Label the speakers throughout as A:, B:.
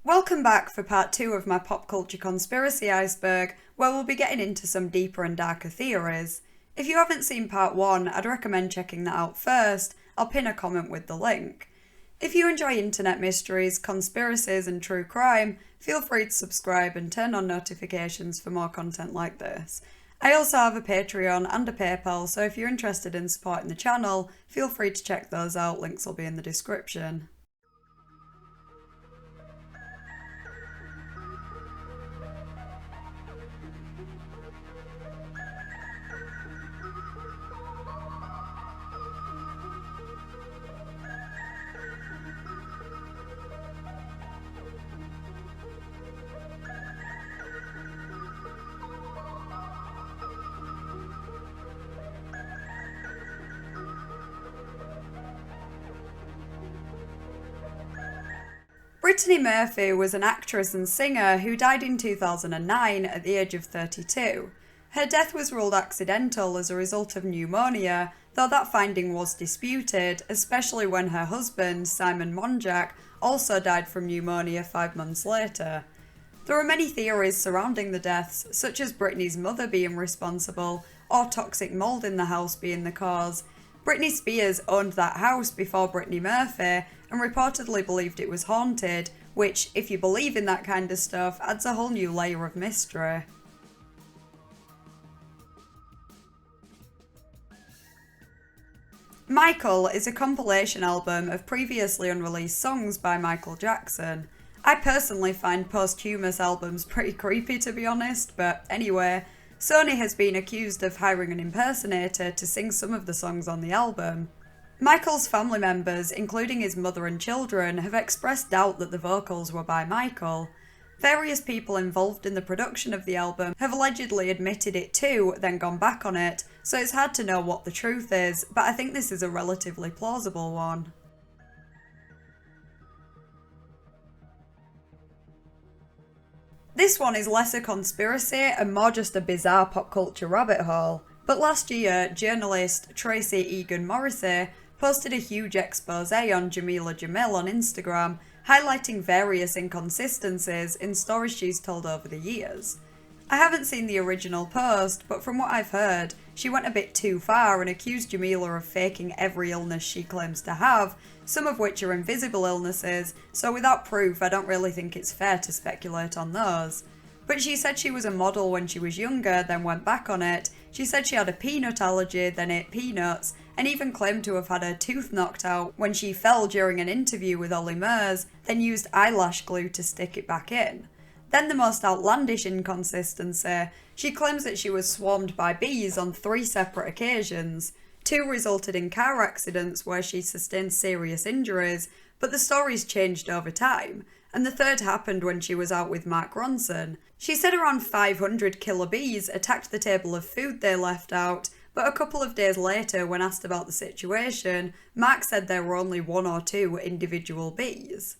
A: Welcome back for part 2 of my pop culture conspiracy iceberg, where we'll be getting into some deeper and darker theories. If you haven't seen part 1, I'd recommend checking that out first. I'll pin a comment with the link. If you enjoy internet mysteries, conspiracies and true crime, feel free to subscribe and turn on notifications for more content like this. I also have a Patreon and a PayPal, so if you're interested in supporting the channel, feel free to check those out, links will be in the description. Brittany Murphy was an actress and singer who died in 2009 at the age of 32. Her death was ruled accidental as a result of pneumonia, though that finding was disputed, especially when her husband, Simon Monjack, also died from pneumonia 5 months later. There are many theories surrounding the deaths, such as Britney's mother being responsible, or toxic mold in the house being the cause. Britney Spears owned that house before Brittany Murphy and reportedly believed it was haunted, which, if you believe in that kind of stuff, adds a whole new layer of mystery. Michael is a compilation album of previously unreleased songs by Michael Jackson. I personally find posthumous albums pretty creepy, to be honest, but anyway, Sony has been accused of hiring an impersonator to sing some of the songs on the album. Michael's family members, including his mother and children, have expressed doubt that the vocals were by Michael. Various people involved in the production of the album have allegedly admitted it too, then gone back on it, so it's hard to know what the truth is, but I think this is a relatively plausible one. This one is less a conspiracy and more just a bizarre pop culture rabbit hole. But last year, journalist Tracy Egan Morrissey posted a huge expose on Jameela Jamil on Instagram, highlighting various inconsistencies in stories she's told over the years. I haven't seen the original post, but from what I've heard, she went a bit too far and accused Jameela of faking every illness she claims to have, some of which are invisible illnesses, so without proof I don't really think it's fair to speculate on those. But she said she was a model when she was younger, then went back on it. She said she had a peanut allergy, then ate peanuts, and even claimed to have had her tooth knocked out when she fell during an interview with Ollie Murs, then used eyelash glue to stick it back in. Then the most outlandish inconsistency, she claims that she was swarmed by bees on 3 separate occasions. 2 resulted in car accidents where she sustained serious injuries, but the stories changed over time, and the 3rd happened when she was out with Mark Ronson. She said around 500 killer bees attacked the table of food they left out, but a couple of days later, when asked about the situation, Mark said there were only 1 or 2 individual bees.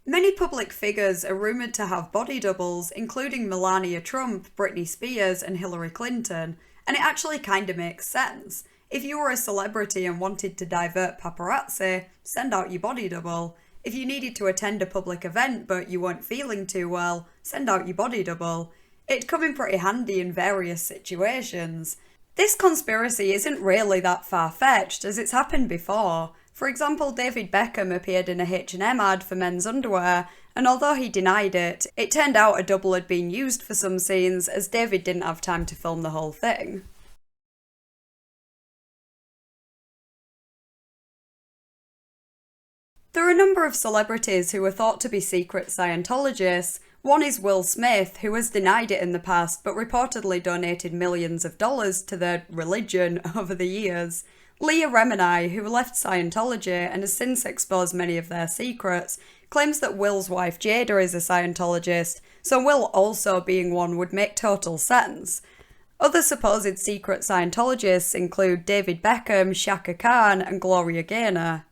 A: Many public figures are rumoured to have body doubles, including Melania Trump, Britney Spears and Hillary Clinton, and it actually kinda makes sense. If you were a celebrity and wanted to divert paparazzi, send out your body double. If you needed to attend a public event but you weren't feeling too well, send out your body double. It'd come in pretty handy in various situations. This conspiracy isn't really that far-fetched, as it's happened before. For example, David Beckham appeared in a H&M ad for men's underwear, and although he denied it, it turned out a double had been used for some scenes as David didn't have time to film the whole thing. There are a number of celebrities who are thought to be secret Scientologists. One is Will Smith, who has denied it in the past but reportedly donated millions of dollars to the religion over the years. Leah Remini, who left Scientology and has since exposed many of their secrets, claims that Will's wife Jada is a Scientologist, so Will also being one would make total sense. Other supposed secret Scientologists include David Beckham, Shaka Khan and Gloria Gaynor.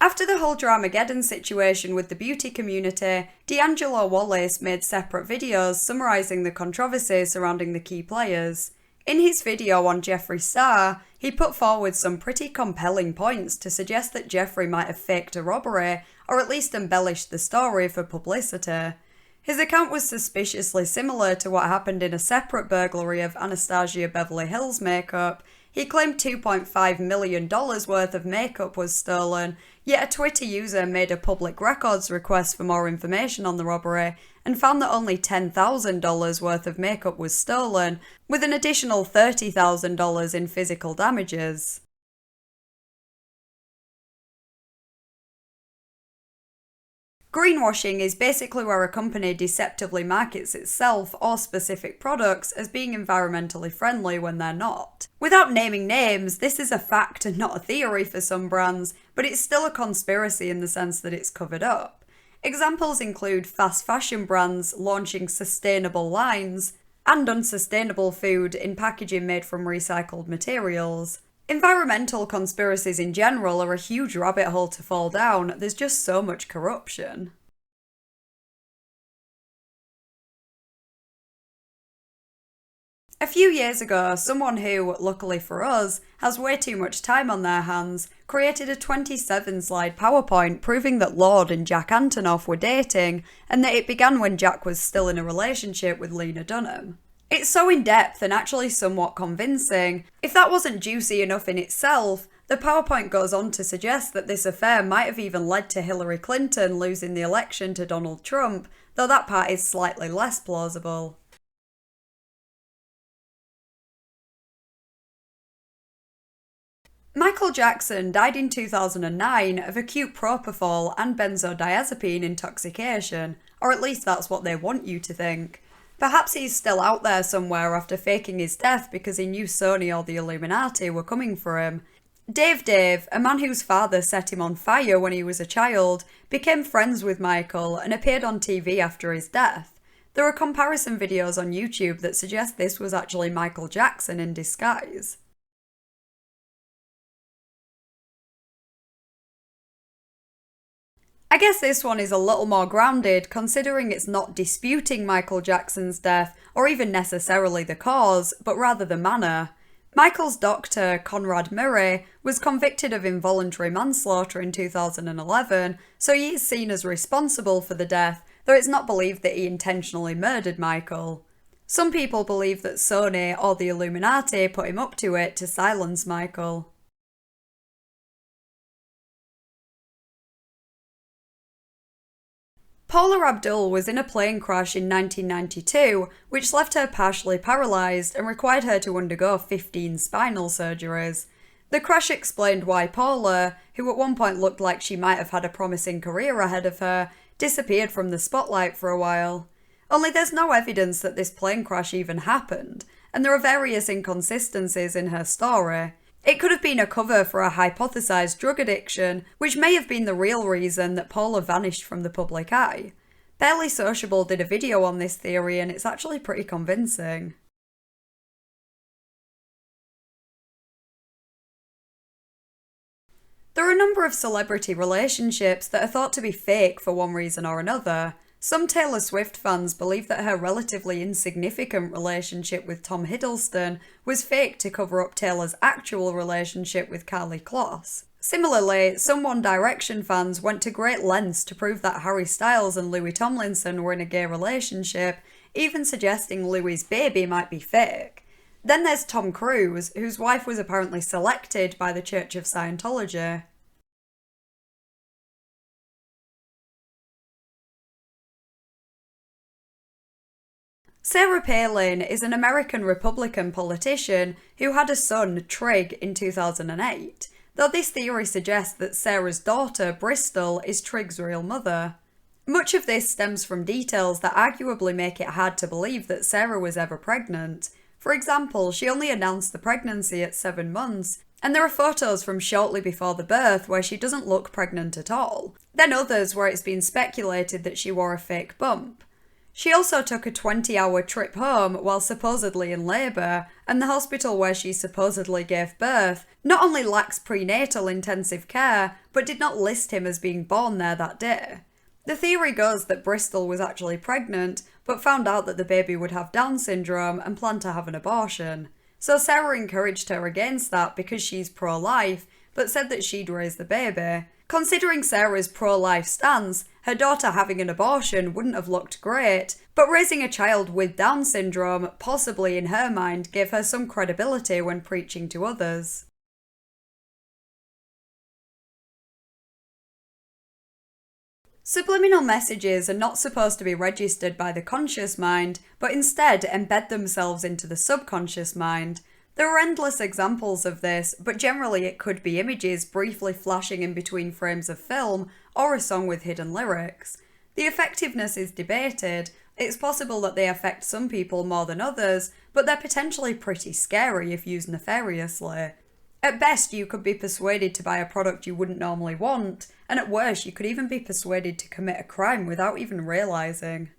A: After the whole Dramageddon situation with the beauty community, D'Angelo Wallace made separate videos summarising the controversy surrounding the key players. In his video on Jeffree Star, he put forward some pretty compelling points to suggest that Jeffree might have faked a robbery, or at least embellished the story for publicity. His account was suspiciously similar to what happened in a separate burglary of Anastasia Beverly Hills makeup. He claimed $2.5 million worth of makeup was stolen, yet a Twitter user made a public records request for more information on the robbery and found that only $10,000 worth of makeup was stolen, with an additional $30,000 in physical damages. Greenwashing is basically where a company deceptively markets itself or specific products as being environmentally friendly when they're not. Without naming names, this is a fact and not a theory for some brands, but it's still a conspiracy in the sense that it's covered up. Examples include fast fashion brands launching sustainable lines and unsustainable food in packaging made from recycled materials. Environmental conspiracies in general are a huge rabbit hole to fall down. There's just so much corruption. A few years ago, someone who, luckily for us, has way too much time on their hands, created a 27-slide PowerPoint proving that Lorde and Jack Antonoff were dating, and that it began when Jack was still in a relationship with Lena Dunham. It's so in-depth and actually somewhat convincing. If that wasn't juicy enough in itself, the PowerPoint goes on to suggest that this affair might have even led to Hillary Clinton losing the election to Donald Trump, though that part is slightly less plausible. Michael Jackson died in 2009 of acute propofol and benzodiazepine intoxication, or at least that's what they want you to think. Perhaps he's still out there somewhere after faking his death because he knew Sony or the Illuminati were coming for him. Dave, a man whose father set him on fire when he was a child, became friends with Michael and appeared on TV after his death. There are comparison videos on YouTube that suggest this was actually Michael Jackson in disguise. I guess this one is a little more grounded, considering it's not disputing Michael Jackson's death, or even necessarily the cause, but rather the manner. Michael's doctor, Conrad Murray, was convicted of involuntary manslaughter in 2011, so he is seen as responsible for the death, though it's not believed that he intentionally murdered Michael. Some people believe that Sony or the Illuminati put him up to it to silence Michael. Paula Abdul was in a plane crash in 1992, which left her partially paralysed and required her to undergo 15 spinal surgeries. The crash explained why Paula, who at one point looked like she might have had a promising career ahead of her, disappeared from the spotlight for a while. Only there's no evidence that this plane crash even happened, and there are various inconsistencies in her story. It could have been a cover for a hypothesized drug addiction, which may have been the real reason that Paula vanished from the public eye. Barely Sociable did a video on this theory and it's actually pretty convincing. There are a number of celebrity relationships that are thought to be fake for one reason or another. Some Taylor Swift fans believe that her relatively insignificant relationship with Tom Hiddleston was fake to cover up Taylor's actual relationship with Karlie Kloss. Similarly, some One Direction fans went to great lengths to prove that Harry Styles and Louis Tomlinson were in a gay relationship, even suggesting Louis' baby might be fake. Then there's Tom Cruise, whose wife was apparently selected by the Church of Scientology. Sarah Palin is an American Republican politician who had a son, Trig, in 2008, though this theory suggests that Sarah's daughter, Bristol, is Trig's real mother. Much of this stems from details that arguably make it hard to believe that Sarah was ever pregnant. For example, she only announced the pregnancy at 7 months, and there are photos from shortly before the birth where she doesn't look pregnant at all. Then others where it's been speculated that she wore a fake bump. She also took a 20-hour trip home while supposedly in labour, and the hospital where she supposedly gave birth not only lacks prenatal intensive care, but did not list him as being born there that day. The theory goes that Bristol was actually pregnant, but found out that the baby would have Down syndrome and planned to have an abortion. so Sarah encouraged her against that because she's pro-life, but said that she'd raise the baby. Considering Sarah's pro-life stance, her daughter having an abortion wouldn't have looked great, but raising a child with Down syndrome, possibly in her mind, gave her some credibility when preaching to others. Subliminal messages are not supposed to be registered by the conscious mind, but instead embed themselves into the subconscious mind. There are endless examples of this, but generally it could be images briefly flashing in between frames of film, or a song with hidden lyrics. The effectiveness is debated. It's possible that they affect some people more than others, but they're potentially pretty scary if used nefariously. At best, you could be persuaded to buy a product you wouldn't normally want, and at worst, you could even be persuaded to commit a crime without even realising.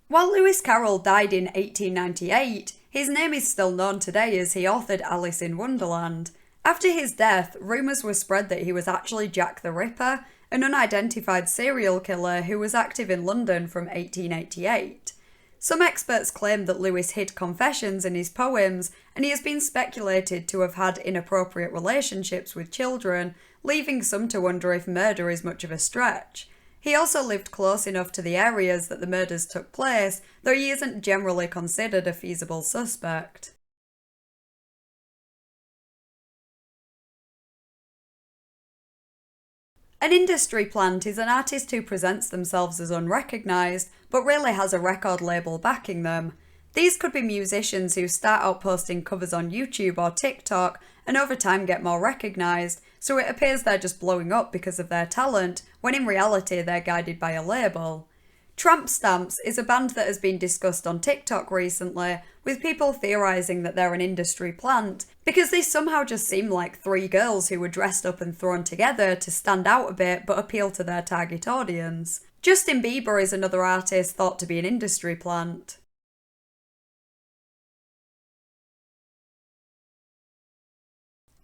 A: While Lewis Carroll died in 1898, his name is still known today as he authored Alice in Wonderland. After his death, rumours were spread that he was actually Jack the Ripper, an unidentified serial killer who was active in London from 1888. Some experts claim that Lewis hid confessions in his poems, and he has been speculated to have had inappropriate relationships with children, leaving some to wonder if murder is much of a stretch. He also lived close enough to the areas that the murders took place, though he isn't generally considered a feasible suspect. An industry plant is an artist who presents themselves as unrecognised, but really has a record label backing them. These could be musicians who start out posting covers on YouTube or TikTok and over time get more recognised, so it appears they're just blowing up because of their talent, when in reality they're guided by a label. Tramp Stamps is a band that has been discussed on TikTok recently, with people theorising that they're an industry plant, because they somehow just seem like three girls who were dressed up and thrown together to stand out a bit but appeal to their target audience. Justin Bieber is another artist thought to be an industry plant.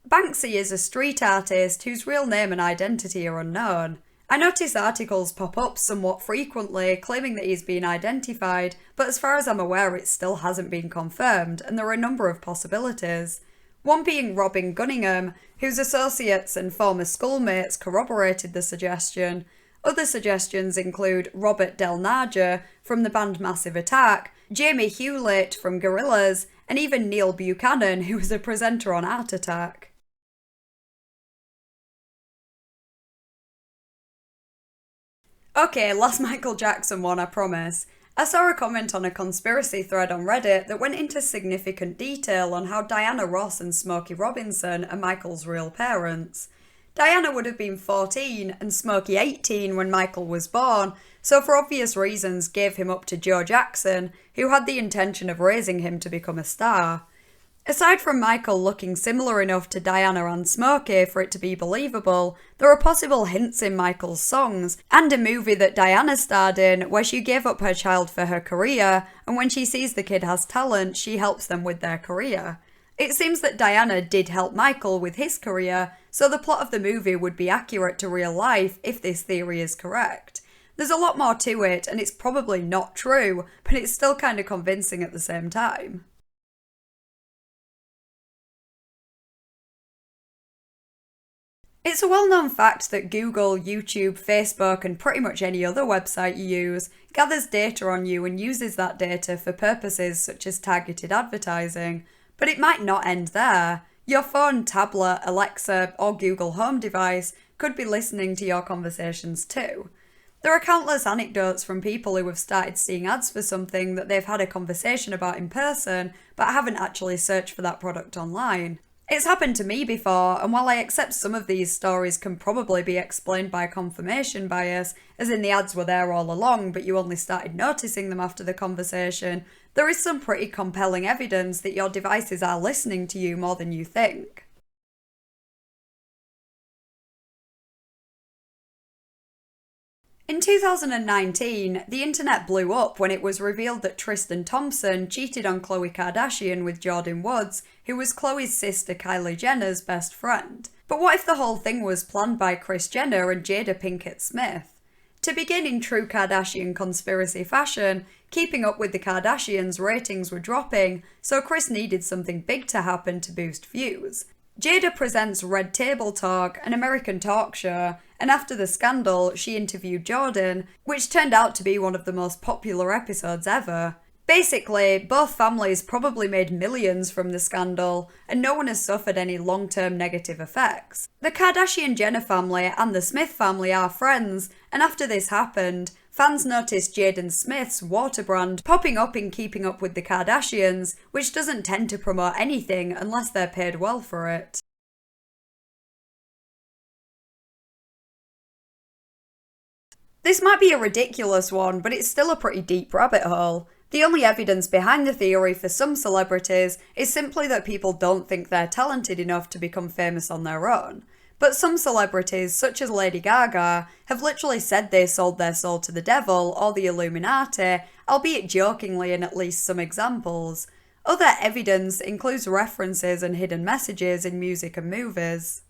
A: Banksy is a street artist whose real name and identity are unknown. I notice articles pop up somewhat frequently claiming that he's been identified, but as far as I'm aware it still hasn't been confirmed, and there are a number of possibilities. One being Robin Gunningham, whose associates and former schoolmates corroborated the suggestion. Other suggestions include Robert Del Naja from the band Massive Attack, Jamie Hewlett from Gorillaz, and even Neil Buchanan, who was a presenter on Art Attack. Okay, last Michael Jackson one, I promise. I saw a comment on a conspiracy thread on Reddit that went into significant detail on how Diana Ross and Smokey Robinson are Michael's real parents. Diana would have been 14 and Smokey 18 when Michael was born, so for obvious reasons gave him up to Joe Jackson, who had the intention of raising him to become a star. Aside from Michael looking similar enough to Diana and Smokey for it to be believable, there are possible hints in Michael's songs, and a movie that Diana starred in where she gave up her child for her career, and when she sees the kid has talent, she helps them with their career. It seems that Diana did help Michael with his career, so the plot of the movie would be accurate to real life if this theory is correct. There's a lot more to it, and it's probably not true, but it's still kind of convincing at the same time. It's a well-known fact that Google, YouTube, Facebook, and pretty much any other website you use gathers data on you and uses that data for purposes such as targeted advertising. But it might not end there. Your phone, tablet, Alexa, or Google Home device could be listening to your conversations too. There are countless anecdotes from people who have started seeing ads for something that they've had a conversation about in person, but haven't actually searched for that product online. It's happened to me before, and while I accept some of these stories can probably be explained by confirmation bias, as in the ads were there all along but you only started noticing them after the conversation, there is some pretty compelling evidence that your devices are listening to you more than you think. In 2019, the internet blew up when it was revealed that Tristan Thompson cheated on Khloe Kardashian with Jordyn Woods, who was Khloe's sister Kylie Jenner's best friend. But what if the whole thing was planned by Kris Jenner and Jada Pinkett Smith? To begin in true Kardashian conspiracy fashion, Keeping Up with the Kardashians ratings were dropping, so Kris needed something big to happen to boost views. Jada presents Red Table Talk, an American talk show, and after the scandal, she interviewed Jordan, which turned out to be one of the most popular episodes ever. Basically, both families probably made millions from the scandal, and no one has suffered any long-term negative effects. The Kardashian-Jenner family and the Smith family are friends, and after this happened, fans noticed Jaden Smith's water brand popping up in Keeping Up with the Kardashians, which doesn't tend to promote anything unless they're paid well for it. This might be a ridiculous one, but it's still a pretty deep rabbit hole. The only evidence behind the theory for some celebrities is simply that people don't think they're talented enough to become famous on their own. But some celebrities, such as Lady Gaga, have literally said they sold their soul to the devil or the Illuminati, albeit jokingly in at least some examples. Other evidence includes references and hidden messages in music and movies.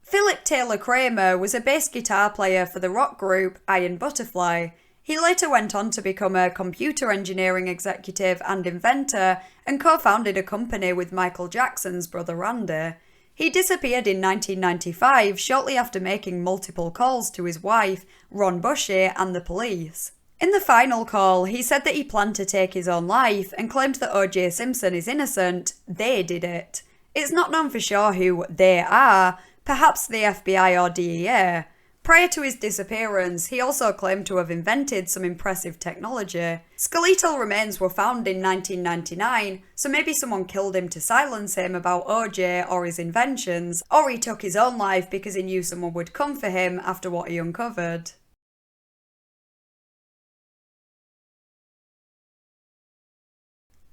A: Philip Taylor Kramer was a bass guitar player for the rock group Iron Butterfly. He later went on to become a computer engineering executive and inventor, and co-founded a company with Michael Jackson's brother Randy. He disappeared in 1995 shortly after making multiple calls to his wife, Ron Bushy, and the police. In the final call, he said that he planned to take his own life and claimed that O.J. Simpson is innocent. They did it. It's not known for sure who they are, perhaps the FBI or DEA. Prior to his disappearance, he also claimed to have invented some impressive technology. Skeletal remains were found in 1999, so maybe someone killed him to silence him about OJ or his inventions, or he took his own life because he knew someone would come for him after what he uncovered.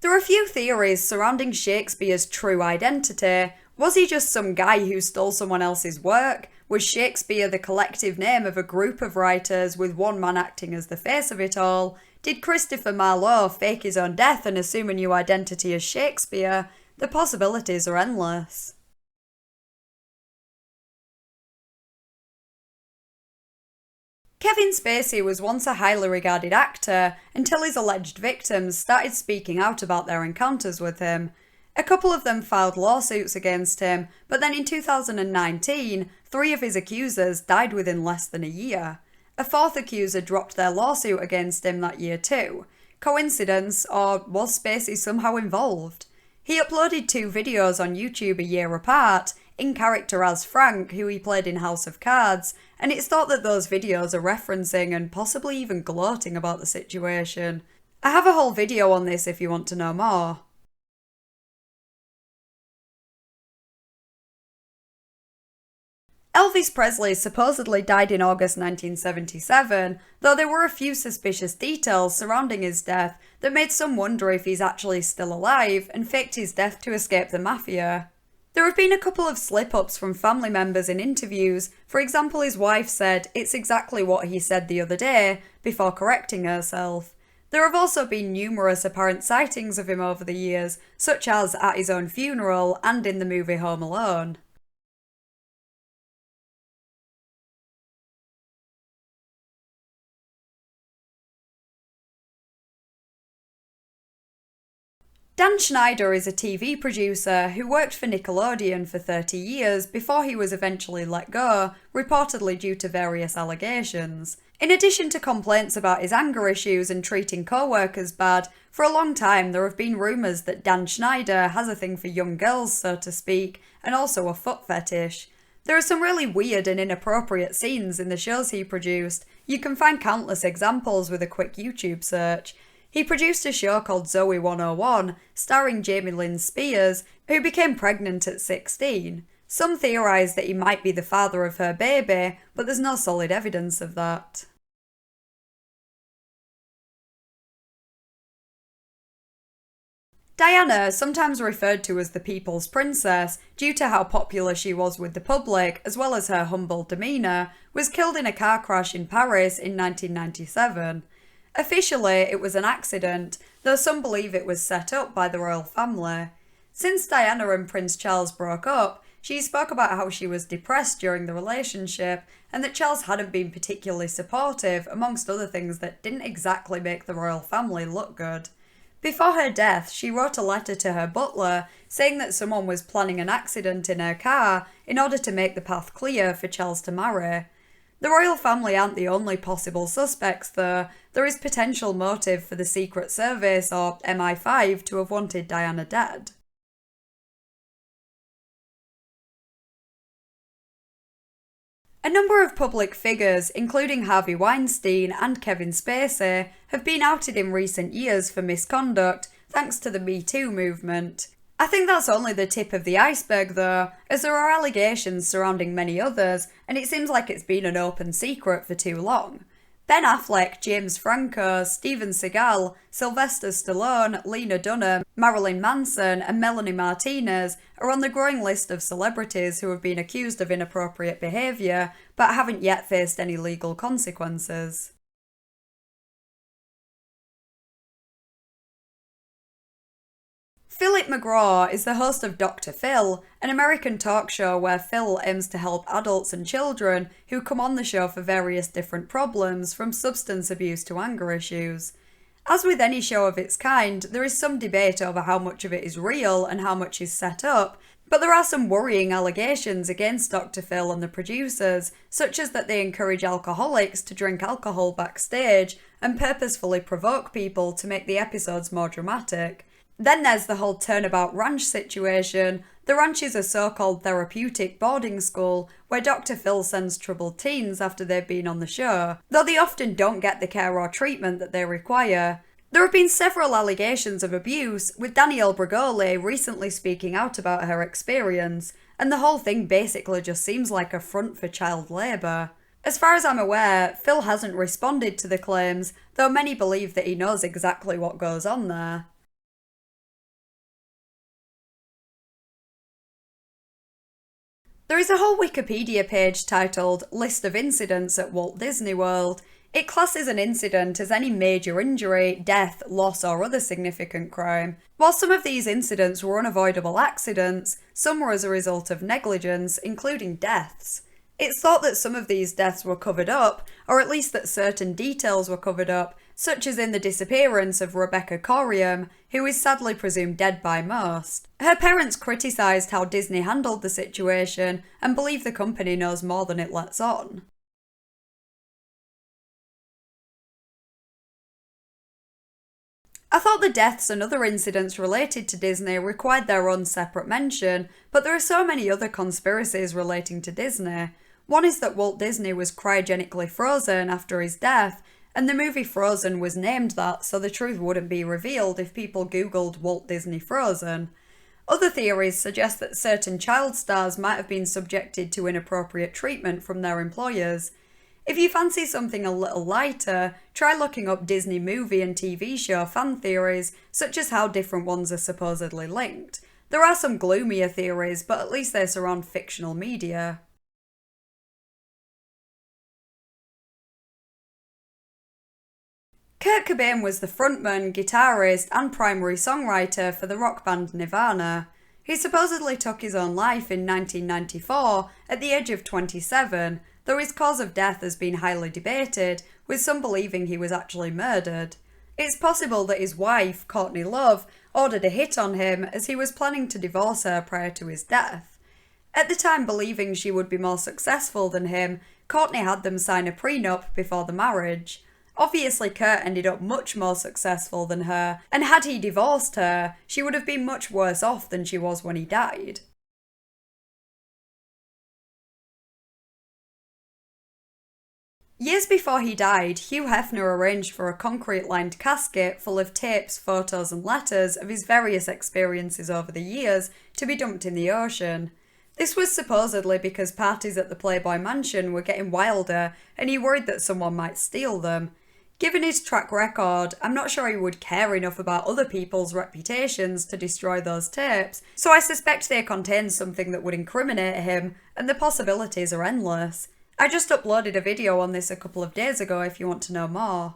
A: There are a few theories surrounding Shakespeare's true identity. Was he just some guy who stole someone else's work? Was Shakespeare the collective name of a group of writers with one man acting as the face of it all? Did Christopher Marlowe fake his own death and assume a new identity as Shakespeare? The possibilities are endless. Kevin Spacey was once a highly regarded actor until his alleged victims started speaking out about their encounters with him. A couple of them filed lawsuits against him, but then in 2019, 3 of his accusers died within less than a year. A 4th accuser dropped their lawsuit against him that year too. Coincidence, or was Spacey somehow involved? He uploaded 2 videos on YouTube a year apart, in character as Frank, who he played in House of Cards, and it's thought that those videos are referencing and possibly even gloating about the situation. I have a whole video on this if you want to know more. Elvis Presley supposedly died in August 1977, though there were a few suspicious details surrounding his death that made some wonder if he's actually still alive and faked his death to escape the mafia. There have been a couple of slip-ups from family members in interviews. For example, his wife said, "It's exactly what he said the other day," before correcting herself. There have also been numerous apparent sightings of him over the years, such as at his own funeral and in the movie Home Alone. Dan Schneider is a TV producer who worked for Nickelodeon for 30 years before he was eventually let go, reportedly due to various allegations. In addition to complaints about his anger issues and treating co-workers bad, for a long time there have been rumours that Dan Schneider has a thing for young girls, so to speak, and also a foot fetish. There are some really weird and inappropriate scenes in the shows he produced. You can find countless examples with a quick YouTube search. He produced a show called Zoe 101, starring Jamie Lynn Spears, who became pregnant at 16. Some theorise that he might be the father of her baby, but there's no solid evidence of that. Diana, sometimes referred to as the People's Princess, due to how popular she was with the public, as well as her humble demeanour, was killed in a car crash in Paris in 1997. Officially, it was an accident, though some believe it was set up by the royal family. Since Diana and Prince Charles broke up, she spoke about how she was depressed during the relationship and that Charles hadn't been particularly supportive, amongst other things that didn't exactly make the royal family look good. Before her death, she wrote a letter to her butler saying that someone was planning an accident in her car in order to make the path clear for Charles to marry. The royal family aren't the only possible suspects, though. There is potential motive for the Secret Service or MI5 to have wanted Diana dead. A number of public figures, including Harvey Weinstein and Kevin Spacey, have been outed in recent years for misconduct thanks to the MeToo movement. I think that's only the tip of the iceberg though, as there are allegations surrounding many others, and it seems like it's been an open secret for too long. Ben Affleck, James Franco, Steven Seagal, Sylvester Stallone, Lena Dunham, Marilyn Manson and Melanie Martinez are on the growing list of celebrities who have been accused of inappropriate behaviour but haven't yet faced any legal consequences. Philip McGraw is the host of Dr. Phil, an American talk show where Phil aims to help adults and children who come on the show for various different problems, from substance abuse to anger issues. As with any show of its kind, there is some debate over how much of it is real and how much is set up, but there are some worrying allegations against Dr. Phil and the producers, such as that they encourage alcoholics to drink alcohol backstage and purposefully provoke people to make the episodes more dramatic. Then there's the whole Turnabout Ranch situation. The ranch is a so-called therapeutic boarding school where Dr. Phil sends troubled teens after they've been on the show, though they often don't get the care or treatment that they require. There have been several allegations of abuse, with Danielle Bregoli recently speaking out about her experience, and the whole thing basically just seems like a front for child labour. As far as I'm aware, Phil hasn't responded to the claims, though many believe that he knows exactly what goes on there. There is a whole Wikipedia page titled List of Incidents at Walt Disney World. It classes an incident as any major injury, death, loss or other significant crime. While some of these incidents were unavoidable accidents, some were as a result of negligence, including deaths. It's thought that some of these deaths were covered up, or at least that certain details were covered up, such as in the disappearance of Rebecca Corriam, who is sadly presumed dead by most. Her parents criticised how Disney handled the situation and believe the company knows more than it lets on. I thought the deaths and other incidents related to Disney required their own separate mention, but there are so many other conspiracies relating to Disney. One is that Walt Disney was cryogenically frozen after his death, and the movie Frozen was named that, so the truth wouldn't be revealed if people googled Walt Disney Frozen. Other theories suggest that certain child stars might have been subjected to inappropriate treatment from their employers. If you fancy something a little lighter, try looking up Disney movie and TV show fan theories, such as how different ones are supposedly linked. There are some gloomier theories, but at least they surround fictional media. Kurt Cobain was the frontman, guitarist, and primary songwriter for the rock band Nirvana. He supposedly took his own life in 1994 at the age of 27, though his cause of death has been highly debated, with some believing he was actually murdered. It's possible that his wife, Courtney Love, ordered a hit on him as he was planning to divorce her prior to his death. At the time, believing she would be more successful than him, Courtney had them sign a prenup before the marriage. Obviously, Kurt ended up much more successful than her, and had he divorced her, she would have been much worse off than she was when he died. Years before he died, Hugh Hefner arranged for a concrete-lined casket full of tapes, photos and letters of his various experiences over the years to be dumped in the ocean. This was supposedly because parties at the Playboy Mansion were getting wilder and he worried that someone might steal them. Given his track record, I'm not sure he would care enough about other people's reputations to destroy those tapes, so I suspect they contain something that would incriminate him, and the possibilities are endless. I just uploaded a video on this a couple of days ago if you want to know more.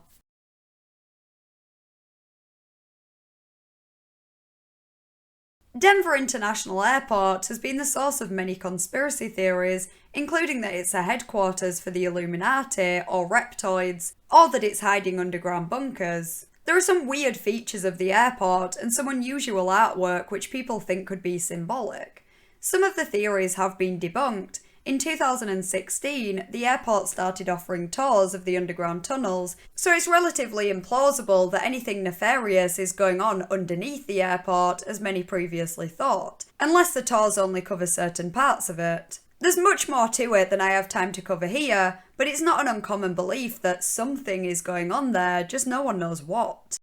A: Denver International Airport has been the source of many conspiracy theories, including that it's a headquarters for the Illuminati or reptoids, or that it's hiding underground bunkers. There are some weird features of the airport and some unusual artwork which people think could be symbolic. Some of the theories have been debunked. In 2016, the airport started offering tours of the underground tunnels, so it's relatively implausible that anything nefarious is going on underneath the airport, as many previously thought, unless the tours only cover certain parts of it. There's much more to it than I have time to cover here, but it's not an uncommon belief that something is going on there, just no one knows what.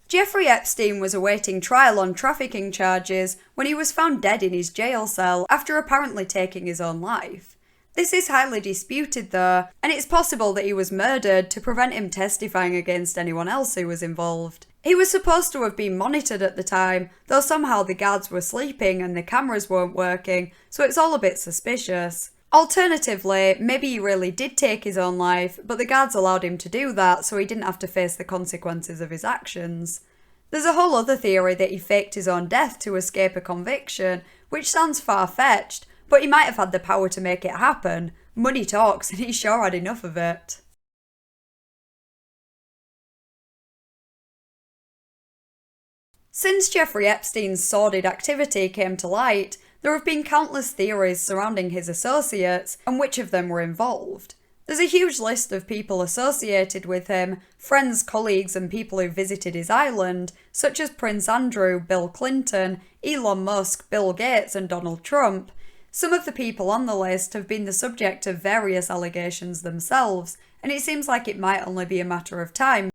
A: Jeffree Epstein was awaiting trial on trafficking charges when he was found dead in his jail cell after apparently taking his own life. This is highly disputed though, and it's possible that he was murdered to prevent him testifying against anyone else who was involved. He was supposed to have been monitored at the time, though somehow the guards were sleeping and the cameras weren't working, so it's all a bit suspicious. Alternatively, maybe he really did take his own life, but the guards allowed him to do that so he didn't have to face the consequences of his actions. There's a whole other theory that he faked his own death to escape a conviction, which sounds far-fetched, but he might have had the power to make it happen. Money talks, and he sure had enough of it. Since Jeffree Epstein's sordid activity came to light, there have been countless theories surrounding his associates and which of them were involved. There's a huge list of people associated with him, friends, colleagues and people who visited his island, such as Prince Andrew, Bill Clinton, Elon Musk, Bill Gates and Donald Trump. Some of the people on the list have been the subject of various allegations themselves, and it seems like it might only be a matter of time.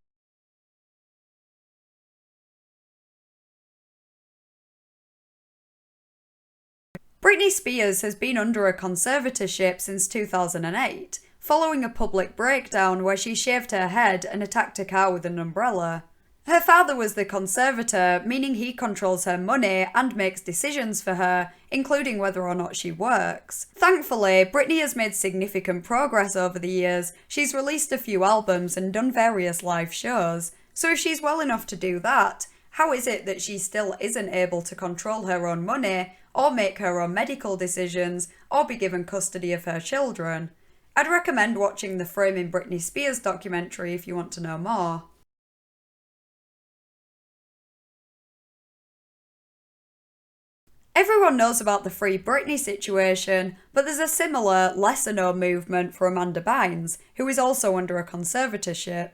A: Britney Spears has been under a conservatorship since 2008, following a public breakdown where she shaved her head and attacked a car with an umbrella. Her father was the conservator, meaning he controls her money and makes decisions for her, including whether or not she works. Thankfully, Britney has made significant progress over the years. She's released a few albums and done various live shows. So if she's well enough to do that, how is it that she still isn't able to control her own money, or make her own medical decisions, or be given custody of her children? I'd recommend watching the Framing Britney Spears documentary if you want to know more. Everyone knows about the Free Britney situation, but there's a similar, lesser-known movement for Amanda Bynes, who is also under a conservatorship.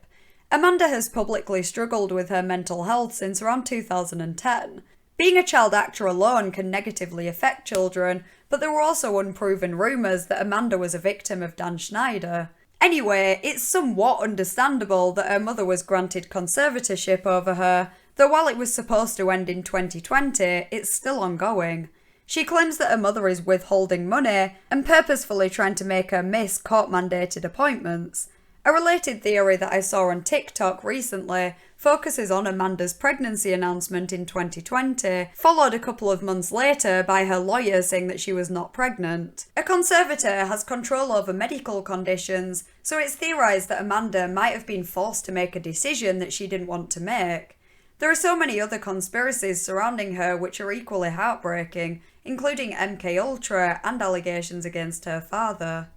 A: Amanda has publicly struggled with her mental health since around 2010. Being a child actor alone can negatively affect children, but there were also unproven rumours that Amanda was a victim of Dan Schneider. Anyway, it's somewhat understandable that her mother was granted conservatorship over her, though while it was supposed to end in 2020, it's still ongoing. She claims that her mother is withholding money and purposefully trying to make her miss court-mandated appointments. A related theory that I saw on TikTok recently focuses on Amanda's pregnancy announcement in 2020, followed a couple of months later by her lawyer saying that she was not pregnant. A conservator has control over medical conditions, so it's theorised that Amanda might have been forced to make a decision that she didn't want to make. There are so many other conspiracies surrounding her which are equally heartbreaking, including MKUltra and allegations against her father.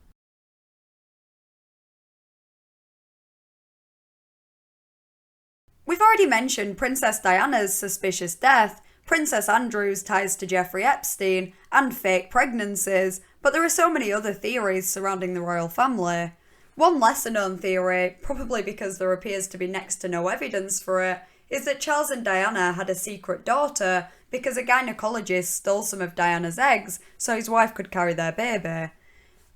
A: We've already mentioned Princess Diana's suspicious death, Princess Andrew's ties to Jeffree Epstein, and fake pregnancies, but there are so many other theories surrounding the royal family. One lesser-known theory, probably because there appears to be next to no evidence for it, is that Charles and Diana had a secret daughter because a gynecologist stole some of Diana's eggs so his wife could carry their baby.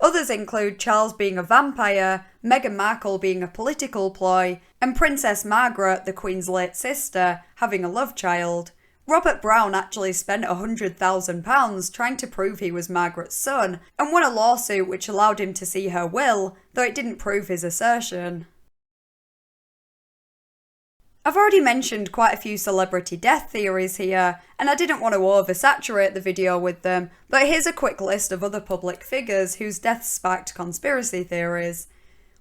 A: Others include Charles being a vampire, Meghan Markle being a political ploy, and Princess Margaret, the Queen's late sister, having a love child. Robert Brown actually spent £100,000 trying to prove he was Margaret's son, and won a lawsuit which allowed him to see her will, though it didn't prove his assertion. I've already mentioned quite a few celebrity death theories here, and I didn't want to oversaturate the video with them, but here's a quick list of other public figures whose deaths sparked conspiracy theories.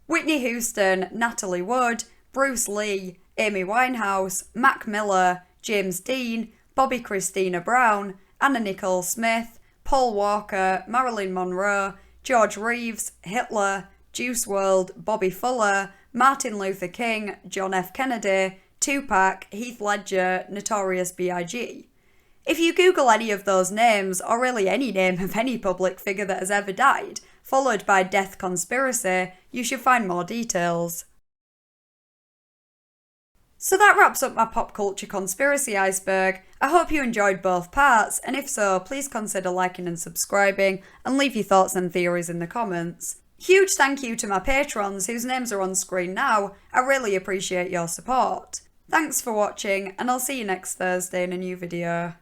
A: Whitney Houston, Natalie Wood, Bruce Lee, Amy Winehouse, Mac Miller, James Dean, Bobby Christina Brown, Anna Nicole Smith, Paul Walker, Marilyn Monroe, George Reeves, Hitler, Juice WRLD, Bobby Fuller, Martin Luther King, John F. Kennedy, Tupac, Heath Ledger, Notorious B.I.G. If you Google any of those names, or really any name of any public figure that has ever died, followed by death conspiracy, you should find more details. So that wraps up my pop culture conspiracy iceberg. I hope you enjoyed both parts, and if so, please consider liking and subscribing, and leave your thoughts and theories in the comments. Huge thank you to my patrons whose names are on screen now. I really appreciate your support. Thanks for watching, and I'll see you next Thursday in a new video.